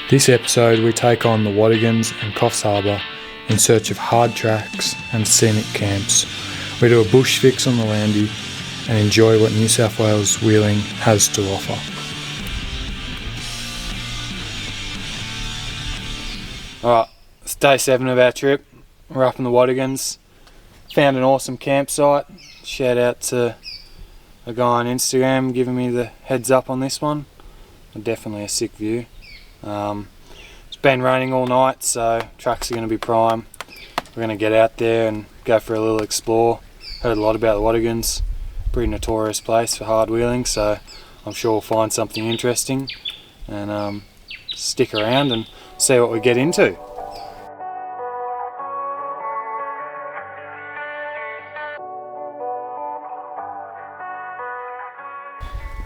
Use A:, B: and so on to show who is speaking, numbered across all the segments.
A: This episode we take on the Watagans and Coffs Harbour in search of hard tracks and scenic camps. We do a bush fix on the landy and enjoy what New South Wales wheeling has to offer. Alright, it's day 7 of our trip. We're up in the Watagans. Found an awesome campsite. Shout out to a guy on Instagram giving me the heads up on this one. Definitely a sick view. It's been raining all night, so trucks are going to be prime. We're going to get out there and go for a little explore. Heard a lot about the Watagans. Pretty notorious place for hard wheeling, so I'm sure we'll find something interesting and stick around and see what we get into.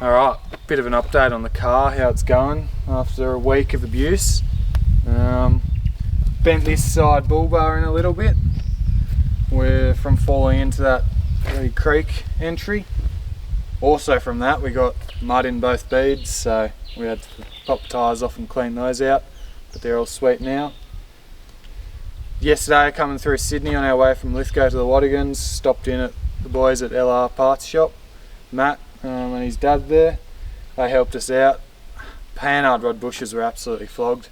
A: Alright, bit of an update on the car, how it's going after a week of abuse. Bent this side bull bar in a little bit. We're from falling into that creek entry. Also from that we got mud in both beads, so we had to pop tyres off and clean those out, but they're all sweet now. Yesterday, coming through Sydney on our way from Lithgow to the Watagans, stopped in at the boys at LR Parts Shop, Matt and his dad there. They helped us out. Panhard rod bushes were absolutely flogged.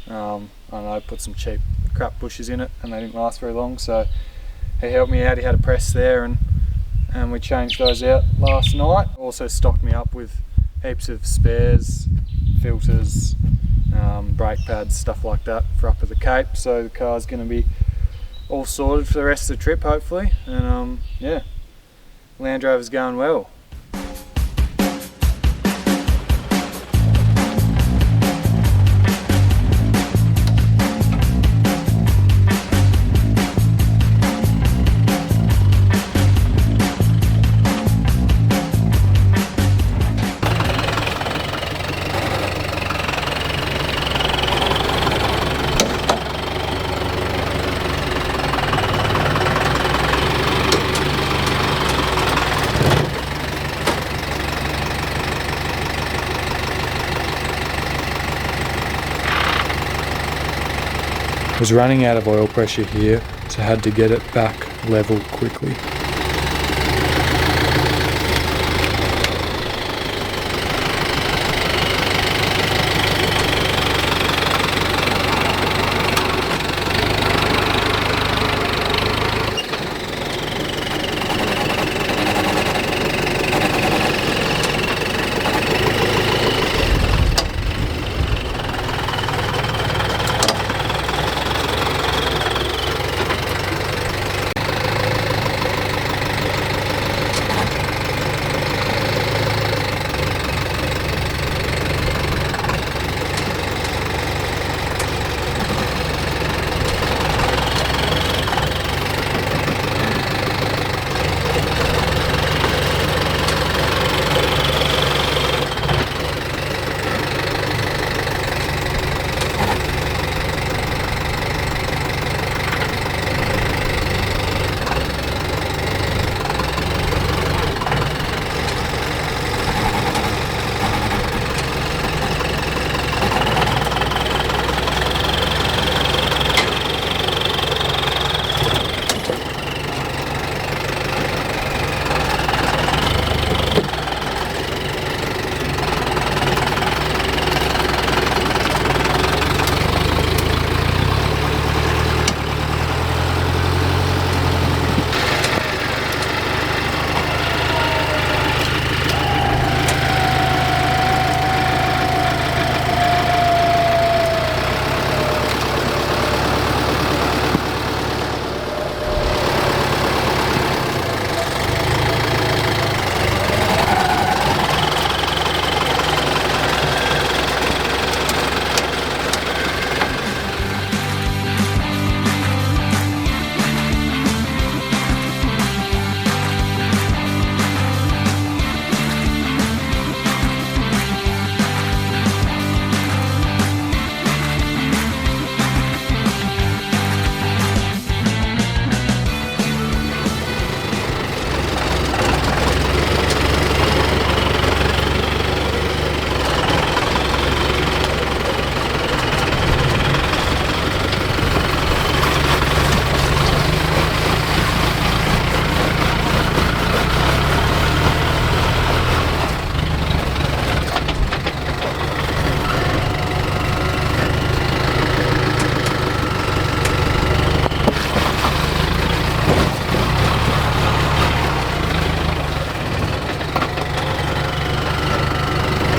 A: I know, put some cheap crap bushes in it and they didn't last very long, so he helped me out. He had a press there and we changed those out last night. Also stocked me up with heaps of spares, filters, brake pads, stuff like that for up at the Cape, so the car's going to be all sorted for the rest of the trip hopefully, and yeah, Land Rover's going well. Was running out of oil pressure here, so had to get it back level quickly.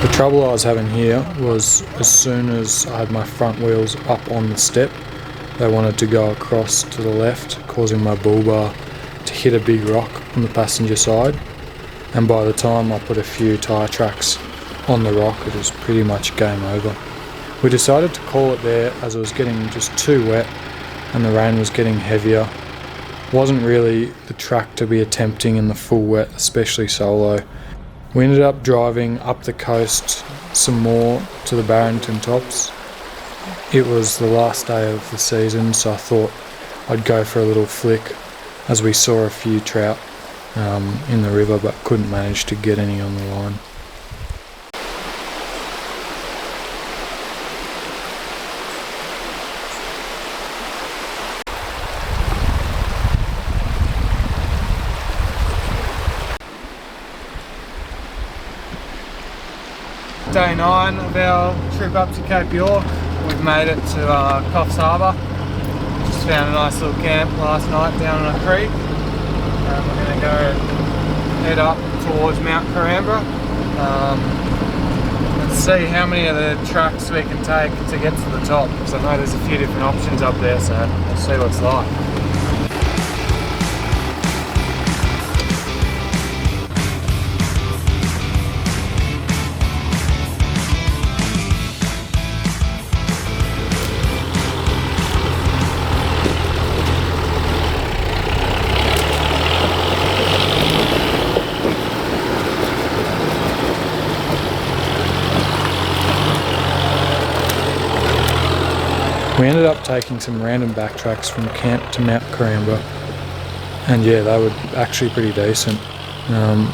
A: The trouble I was having here was as soon as I had my front wheels up on the step, they wanted to go across to the left, causing my bull bar to hit a big rock on the passenger side, and by the time I put a few tyre tracks on the rock, it was pretty much game over. We decided to call it there as it was getting just too wet and the rain was getting heavier. Wasn't really the track to be attempting in the full wet, especially solo. We ended up driving up the coast some more to the Barrington Tops. It was the last day of the season, so I thought I'd go for a little flick as we saw a few trout in the river but couldn't manage to get any on the line. Day 9 of our trip up to Cape York. We've made it to Coffs Harbour. Just found a nice little camp last night down on a creek. We're going to go head up towards Mount Carambra. Let's see how many of the tracks we can take to get to the top, because I know there's a few different options up there, so we'll see what it's like. We ended up taking some random backtracks from camp to Mount Carambra, and yeah, they were actually pretty decent.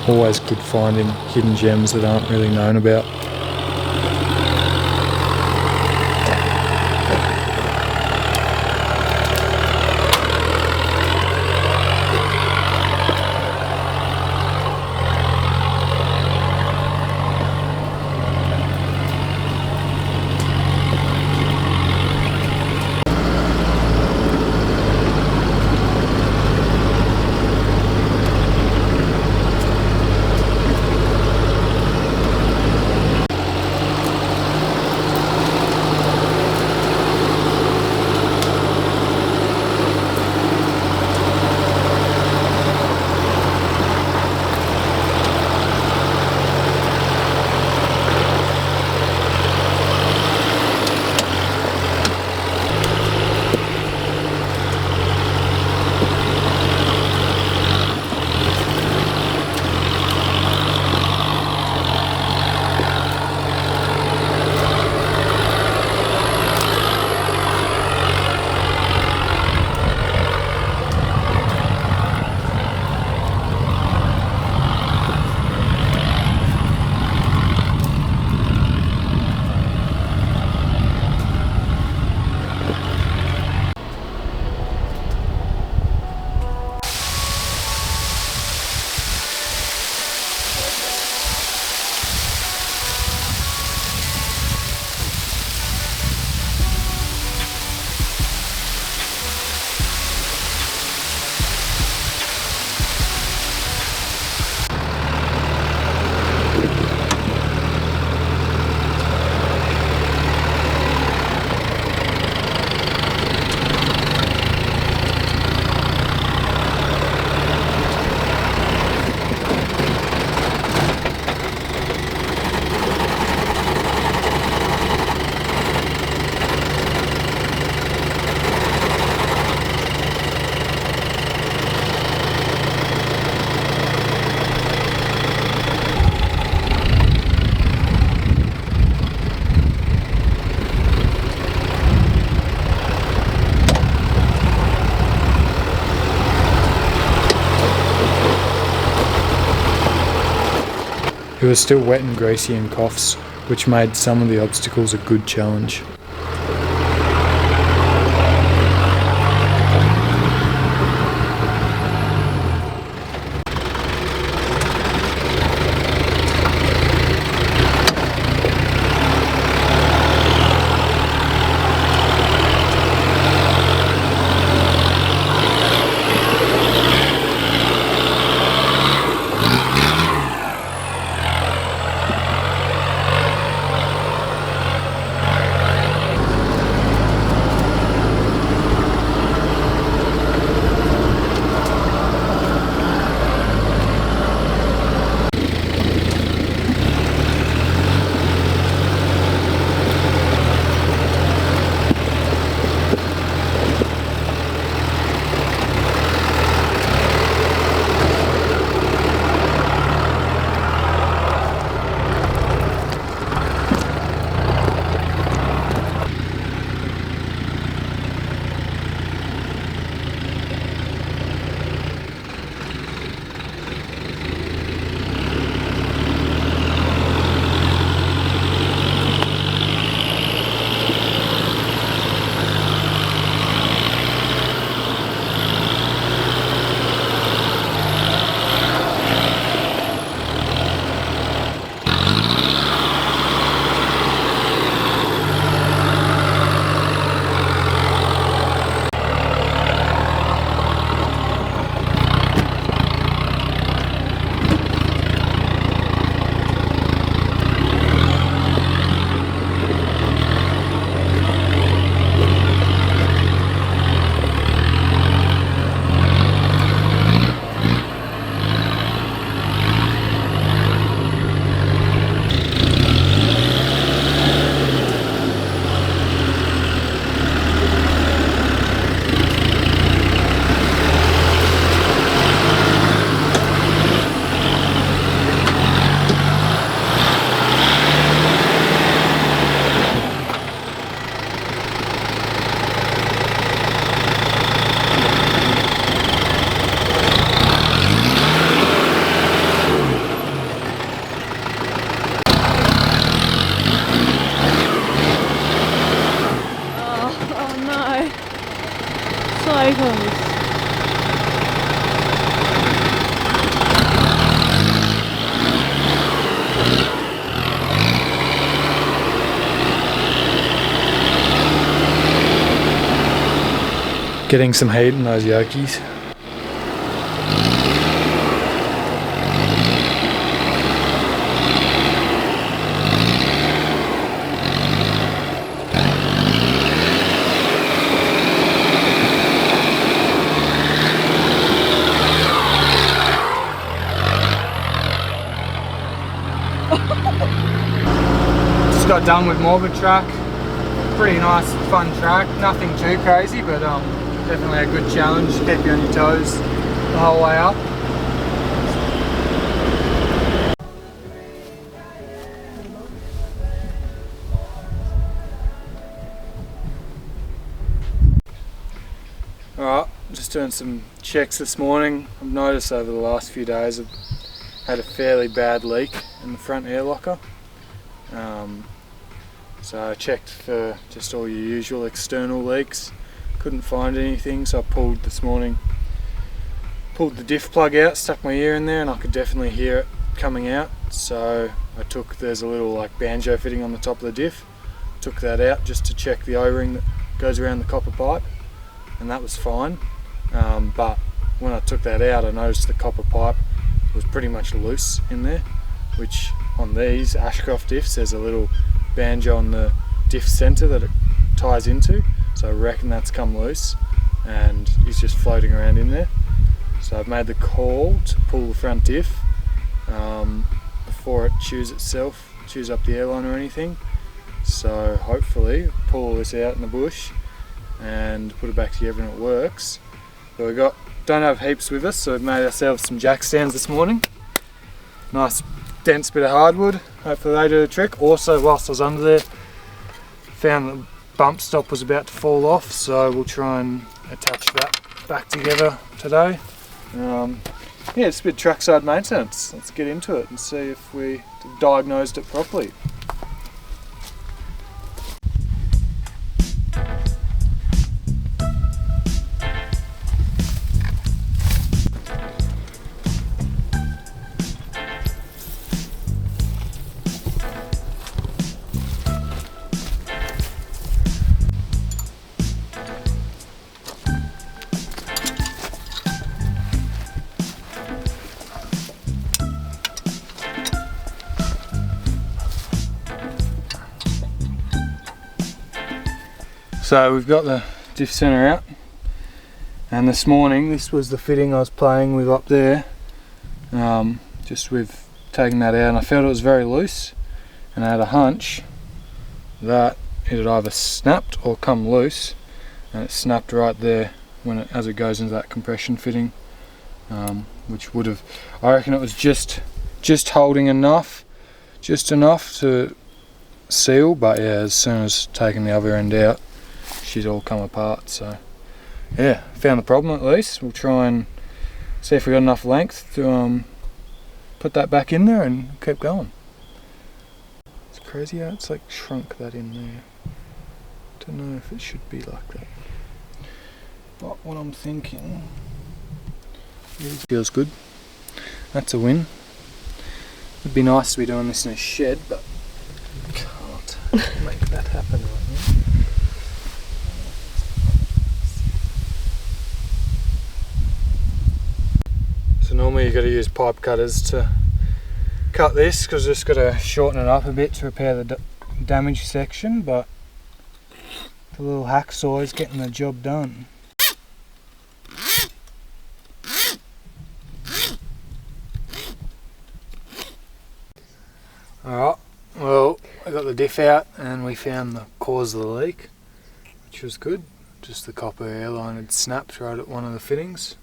A: Always good finding hidden gems that aren't really known about. It was still wet and greasy in Coffs, which made some of the obstacles a good challenge. Getting some heat in those yokies. Just got done with Morbid track. Pretty nice, fun track. Nothing too crazy, but definitely a good challenge. Keep you on your toes the whole way up. Alright, just doing some checks this morning. I've noticed over the last few days I've had a fairly bad leak in the front air locker. So I checked for just all your usual external leaks. Couldn't find anything, so I pulled this morning. Pulled the diff plug out, stuck my ear in there, and I could definitely hear it coming out. So there's a little like banjo fitting on the top of the diff. Took that out just to check the O-ring that goes around the copper pipe, and that was fine. But when I took that out, I noticed the copper pipe was pretty much loose in there, which on these Ashcroft diffs there's a little banjo on the diff centre that it ties into, so I reckon that's come loose and is just floating around in there. So I've made the call to pull the front diff before it chews up the airline or anything. So hopefully pull all this out in the bush and put it back together and it works. But don't have heaps with us, so we've made ourselves some jack stands this morning. Nice dense bit of hardwood, hopefully they do the trick. Also, whilst I was under there, found the bump stop was about to fall off, so we'll try and attach that back together today. Yeah, it's a bit trackside maintenance. Let's get into it and see if we diagnosed it properly. So we've got the diff centre out, and this morning this was the fitting I was playing with up there. Just with taking that out, and I felt it was very loose, and I had a hunch that it had either snapped or come loose, and it snapped right there as it goes into that compression fitting, which would have, I reckon it was just holding just enough to seal, but yeah, as soon as taking the other end out, she's all come apart. So yeah, found the problem at least. We'll try and see if we got enough length to put that back in there and keep going. It's crazy how it's like shrunk that in there. Don't know if it should be like that, but what I'm thinking is feels good. That's a win. It'd be nice to be doing this in a shed, but can't make that happen right now. So normally you've got to use pipe cutters to cut this, because just got to shorten it up a bit to repair the damaged section, but the little hacksaw is getting the job done. Alright, well, I got the diff out and we found the cause of the leak, which was good. Just the copper airline had snapped right at one of the fittings.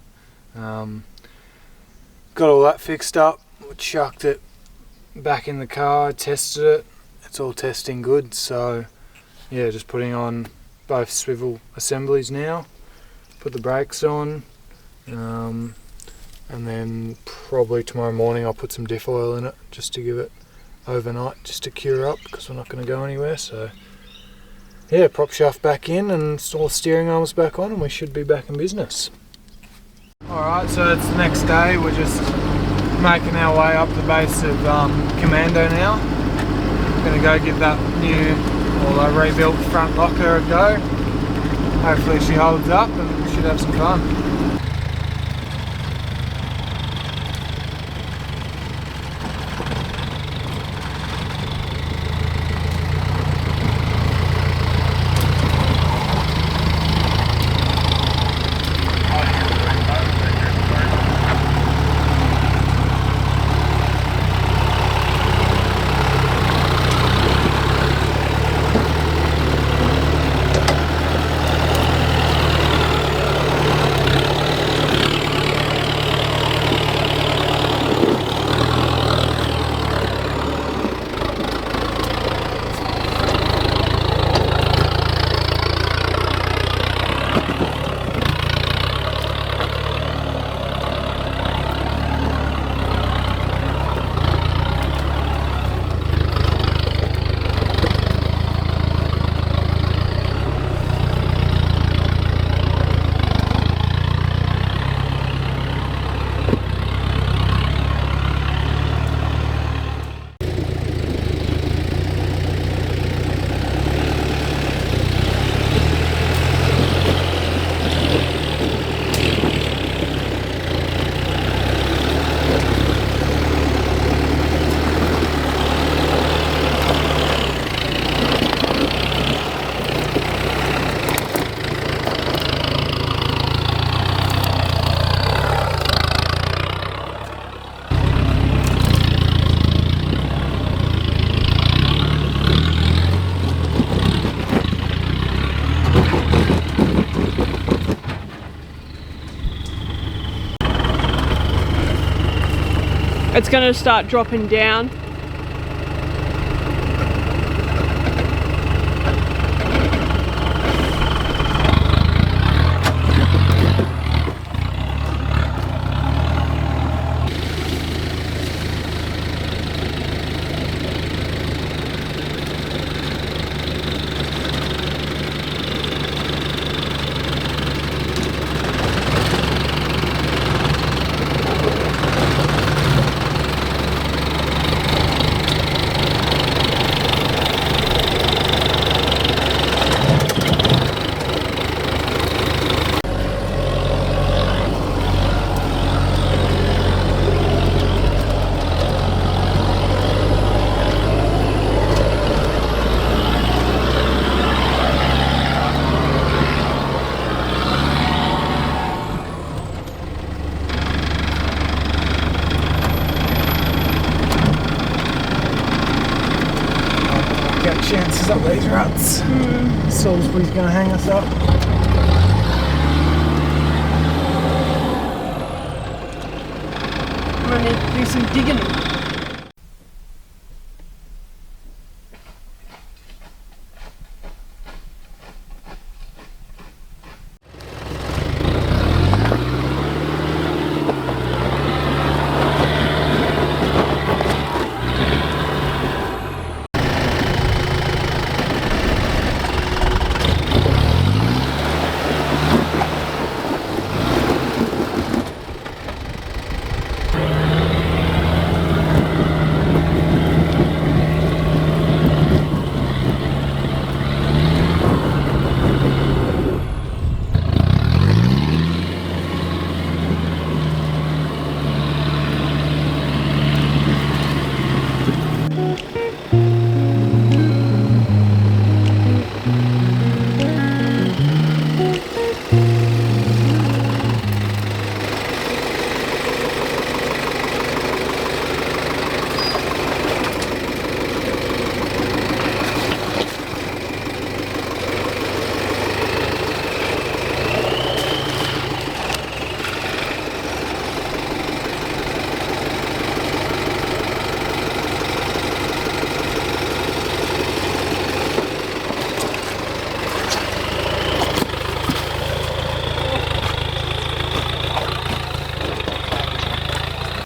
A: Got all that fixed up, we chucked it back in the car, tested it, it's all testing good, so yeah, just putting on both swivel assemblies now, put the brakes on, and then probably tomorrow morning I'll put some diff oil in it just to give it overnight, just to cure up, because we're not going to go anywhere. So yeah, prop shaft back in and all the steering arms back on, and we should be back in business. Alright, so it's the next day. We're just making our way up the base of Commando now. Gonna go give that new, or rebuilt front locker a go. hopefully she holds up and we should have some fun.
B: It's going to start dropping down.
A: Chances up these ruts. Salisbury's going to hang us up.
B: I'm going to need to do some digging.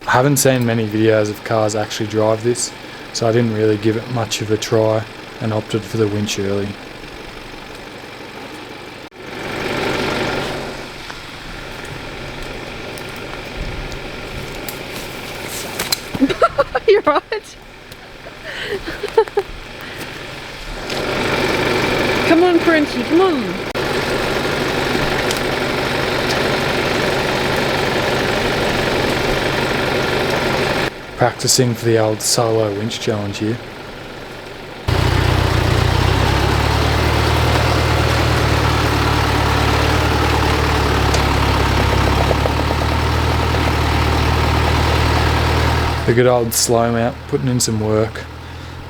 A: I haven't seen many videos of cars actually drive this, so I didn't really give it much of a try and opted for the winch early.
B: You're right. Come on, Frenchie, come on.
A: Practicing for the old solo winch challenge here. The good old slow mount putting in some work,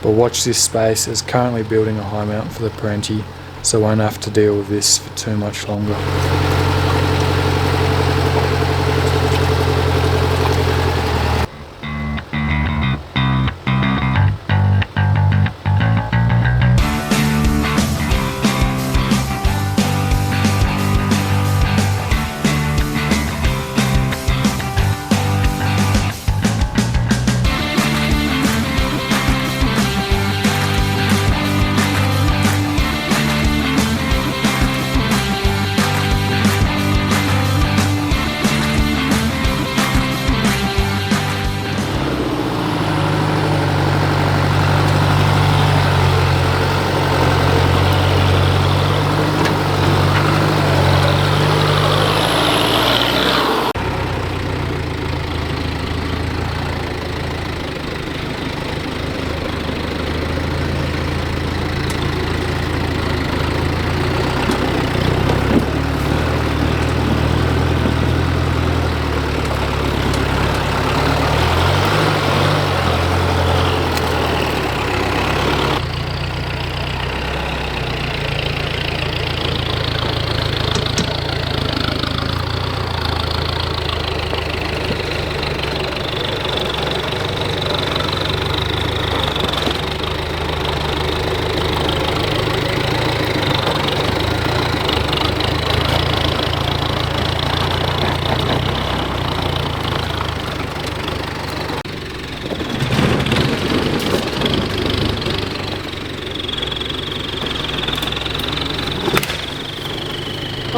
A: but watch this space as currently building a high mount for the Parenti, so won't have to deal with this for too much longer.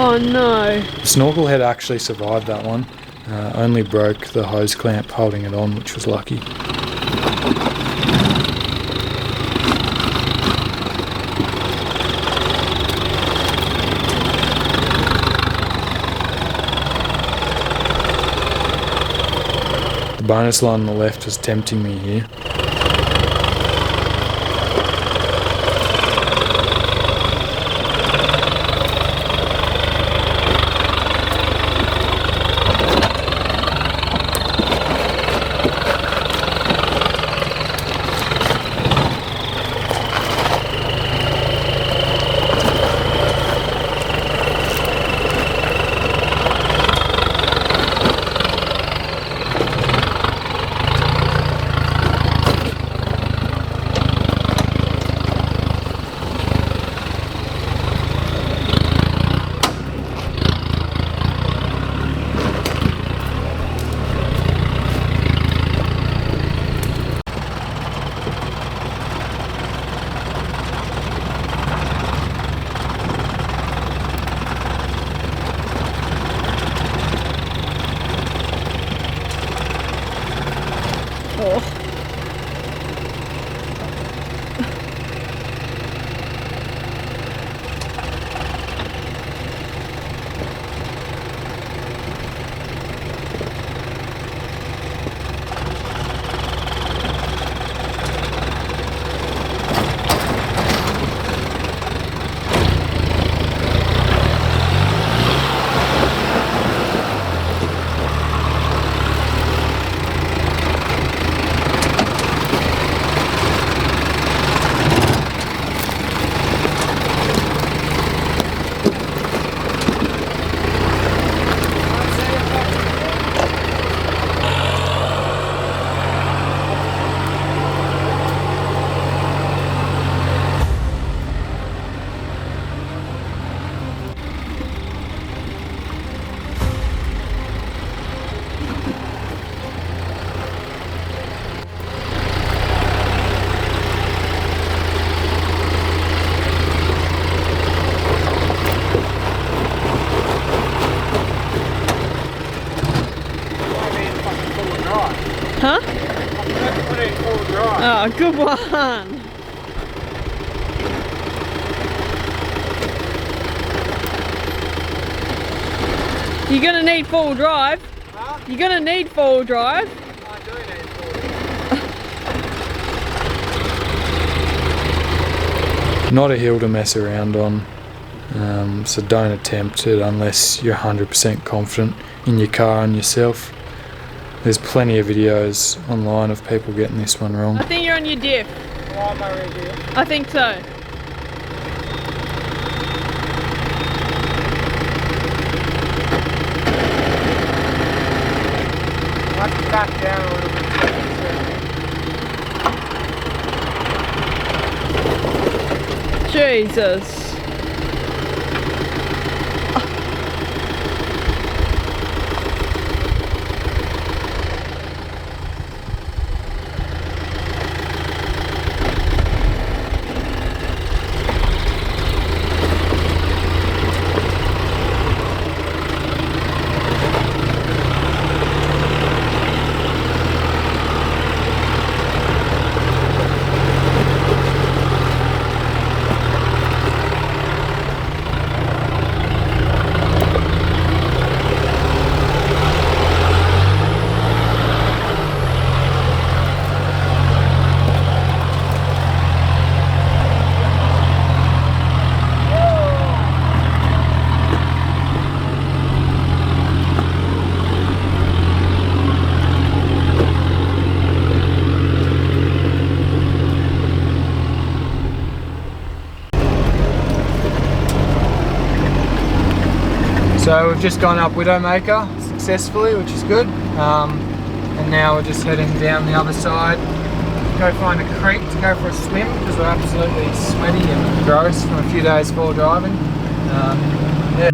B: Oh no.
A: The snorkel head actually survived that one, only broke the hose clamp holding it on, which was lucky. The bonus line on the left was tempting me here.
B: Oh. Huh?
A: Put it in full drive.
B: Oh, good one. You're gonna need full drive.
A: Huh?
B: You're gonna need full drive.
A: I do need full drive. Not a hill to mess around on, so don't attempt it unless you're 100% confident in your car and yourself. There's plenty of videos online of people getting this one wrong.
B: I think you're on your diff.
A: Why am I rear diff?
B: I think so.
A: I have to back down a little bit.
B: Jesus.
A: So we've just gone up Widowmaker successfully, which is good. And now we're just heading down the other side, go find a creek to go for a swim because we're absolutely sweaty and gross from a few days before driving. Yeah.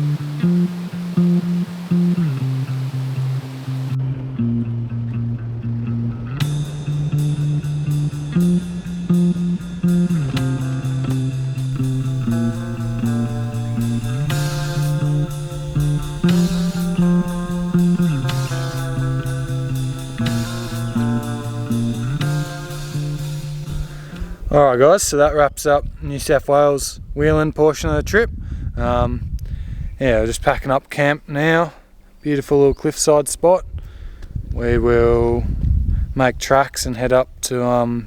A: Alright guys, so that wraps up New South Wales wheeling portion of the trip. Yeah, we're just packing up camp now. Beautiful little cliffside spot. We will make tracks and head up to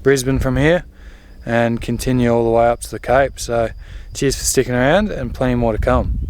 A: Brisbane from here and continue all the way up to the Cape. So cheers for sticking around and plenty more to come.